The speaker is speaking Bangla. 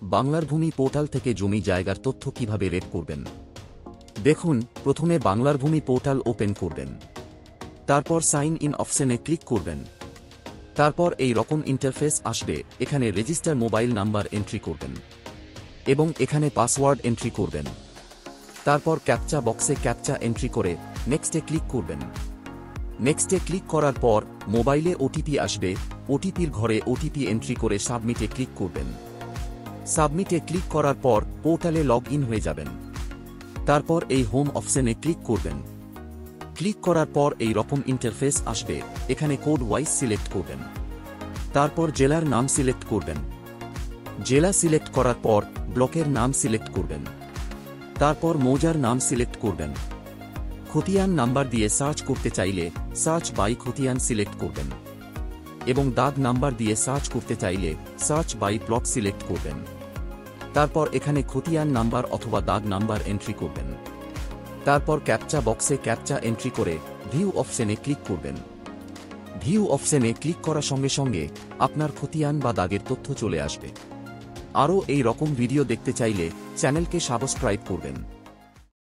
বাংলার ভূমি পোর্টাল থেকে জমি জায়গার তথ্য কিভাবে রেড করবেন। দেখুন, প্রথমে বাংলার ভূমি পোর্টাল ওপেন করবেন। তারপর সাইন ইন অপশনে ক্লিক করবেন। তারপর এই রকম ইন্টারফেস আসবে। এখানে রেজিস্টার মোবাইল নাম্বার এন্ট্রি করবেন এবং এখানে পাসওয়ার্ড এন্ট্রি করবেন। তারপর ক্যাপচা বক্সে ক্যাপচা এন্ট্রি করে নেক্সটে ক্লিক করবেন। নেক্সটে ক্লিক করার পর মোবাইলে ওটিপি আসবে। ওটিপির ঘরে ওটিপি এন্ট্রি করে সাবমিটে ক্লিক করবেন। সাবমিটে ক্লিক করার পর পোর্টালে লগ ইন হয়ে যাবেন। তারপর এই হোম অপশনে ক্লিক করবেন। ক্লিক করার পর এই রকম ইন্টারফেস আসবে। এখানে কোড ওয়াইজ সিলেক্ট করবেন। তারপর জেলার নাম সিলেক্ট করবেন। জেলা সিলেক্ট করার পর ব্লকের নাম সিলেক্ট করবেন। তারপর মৌজার নাম সিলেক্ট করবেন। খতিয়ান নাম্বার দিয়ে সার্চ করতে চাইলে সার্চ বাই খতিয়ান সিলেক্ট করবেন এবং দাগ নাম্বার দিয়ে সার্চ করতে চাইলে সার্চ বাই প্লট সিলেক্ট করবেন। তারপর এখানে খতিয়ান নাম্বার অথবা দাগ নাম্বার এন্ট্রি করবেন। তারপর ক্যাপচা বক্সে ক্যাপচা এন্ট্রি করে ভিউ অপশনে ক্লিক করবেন। ভিউ অপশনে ক্লিক করার সঙ্গে সঙ্গে আপনার খতিয়ান বা দাগের তথ্য চলে আসবে। আরও এই রকম ভিডিও দেখতে চাইলে চ্যানেলকে সাবস্ক্রাইব করবেন।